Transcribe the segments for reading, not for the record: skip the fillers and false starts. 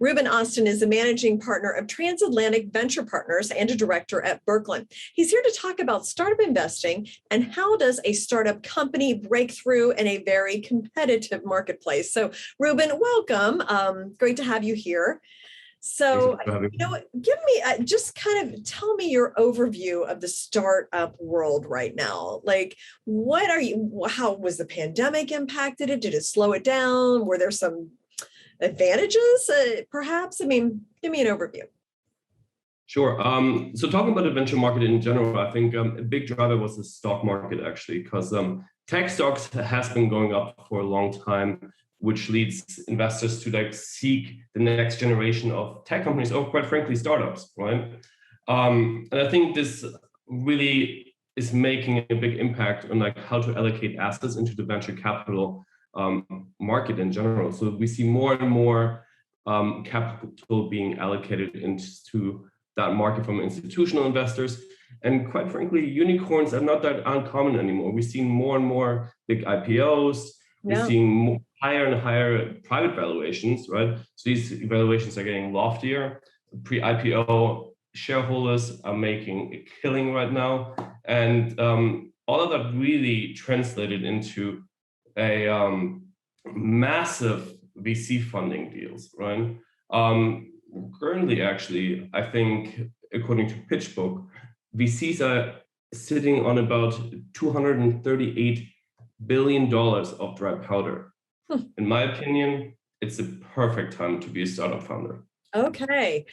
Ruben Austin is the managing partner of Transatlantic Venture Partners and a director at Berkland. He's here to talk about startup investing and how does a startup company break through in a very competitive marketplace. So, Ruben, welcome. Great to have you here. So, give me just kind of tell me your overview of the startup world right now. Like, how was the pandemic impacted it? Did it slow it down? Were there some advantages, perhaps? I mean, give me an overview. Sure. So talking about the venture market in general, I think a big driver was the stock market, actually, because tech stocks has been going up for a long time, which leads investors to seek the next generation of tech companies, or quite frankly, startups, right? And I think this really is making a big impact on how to allocate assets into the venture capital market in general. So we see more and more capital being allocated into that market from institutional investors. And quite frankly, unicorns are not that uncommon anymore. We've seen more and more big IPOs. We're seeing higher and higher private valuations, right? So these valuations are getting loftier. Pre-IPO shareholders are making a killing right now. And all of that really translated into a massive VC funding deals, right? Currently, actually, I think, according to PitchBook, VCs are sitting on about $238 billion of dry powder. In my opinion, it's the perfect time to be a startup founder. Okay.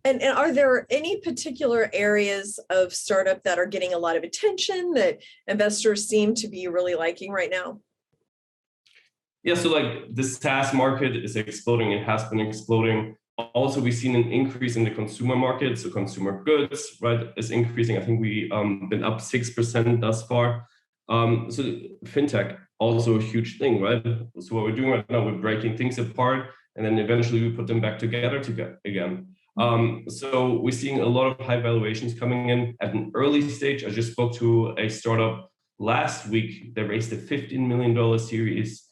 And are there any particular areas of startup that are getting a lot of attention that investors seem to be really liking right now? Yeah, so the SaaS market is exploding. It has been exploding. Also, we've seen an increase in the consumer market. So consumer goods, right, is increasing. I think we been up 6% thus far. So fintech, also a huge thing, right? So what we're doing right now, we're breaking things apart, and then eventually we put them back together again. So we're seeing a lot of high valuations coming in at an early stage. I just spoke to a startup last week. They raised a $15 million Series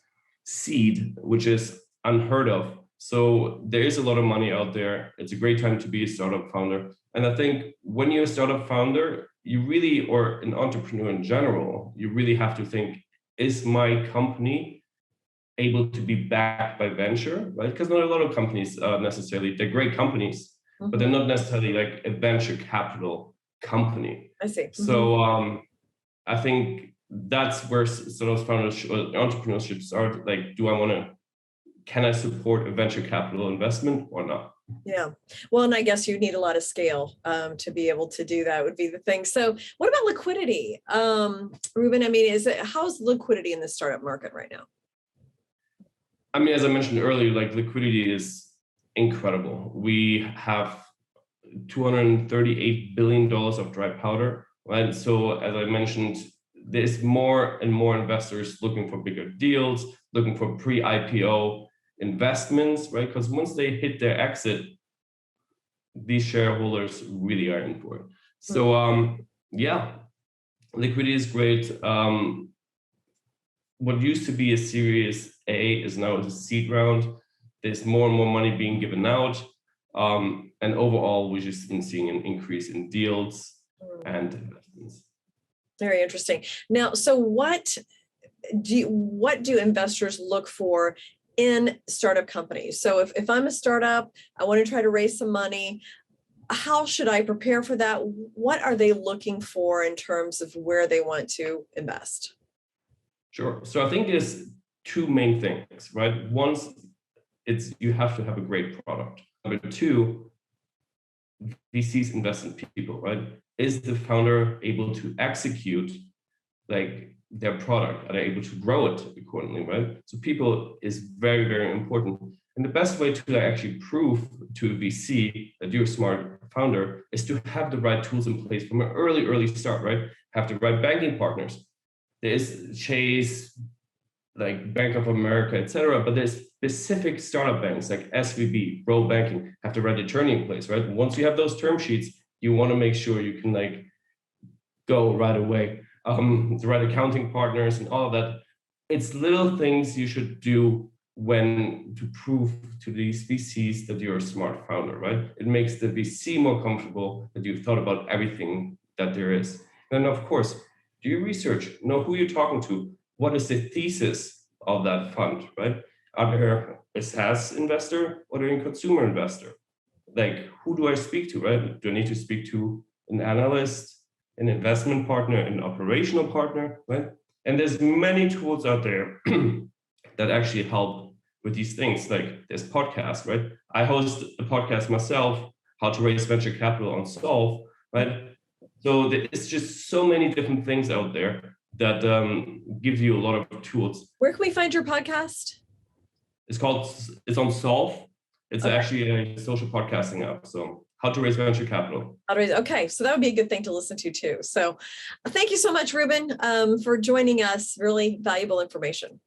seed, which is unheard of. So there is a lot of money out there. It's a great time to be a startup founder. And I think when you're a startup founder, you really, or an entrepreneur in general, you really have to think, is my company able to be backed by venture, right? Because not a lot of companies necessarily, they're great companies, but they're not necessarily like a venture capital company. I see. So I think that's where sort of entrepreneurship start. Can I support a venture capital investment or not? Yeah. Well, and I guess you need a lot of scale to be able to do that would be the thing. So what about liquidity? Ruben, I mean, how's liquidity in the startup market right now? I mean, as I mentioned earlier, liquidity is incredible. We have $238 billion of dry powder, right? So as I mentioned, there's more and more investors looking for bigger deals, looking for pre-IPO investments, right? Because once they hit their exit, these shareholders really are in for it. So yeah, liquidity is great. What used to be a Series A is now a seed round. There's more and more money being given out. And overall, we've just been seeing an increase in deals and investments. Very interesting. Now, so what do investors look for in startup companies? So if I'm a startup, I want to try to raise some money, how should I prepare for that? What are they looking for in terms of where they want to invest? Sure. So I think there's two main things, right? One, it's you have to have a great product. Number two, VCs invest in people, right? Is the founder able to execute their product? Are they able to grow it accordingly, right? So people is very, very important. And the best way to actually prove to a VC that you're a smart founder is to have the right tools in place from an early start, right? Have the right banking partners. There's Chase, Bank of America, etc. But there's specific startup banks like SVB, Pro Banking, have the right attorney in place, right? Once you have those term sheets, you want to make sure you can go right away. The right accounting partners and all of that. It's little things you should do when to prove to these VCs that you're a smart founder, right? It makes the VC more comfortable that you've thought about everything that there is. Then, of course, do your research, know who you're talking to, what is the thesis of that fund, right? Are there a SaaS investor or are they a consumer investor? Like, who do I speak to, right? Do I need to speak to an analyst, an investment partner, an operational partner, right? And there's many tools out there that actually help with these things. Like there's podcasts, right? I host a podcast myself, How to Raise Venture Capital on Solve, right? So it's just so many different things out there that gives you a lot of tools. Where can we find your podcast? It's on Solve. It's actually a social podcasting app. So How to Raise Venture Capital. Okay, so that would be a good thing to listen to too. So thank you so much, Ruben, for joining us. Really valuable information.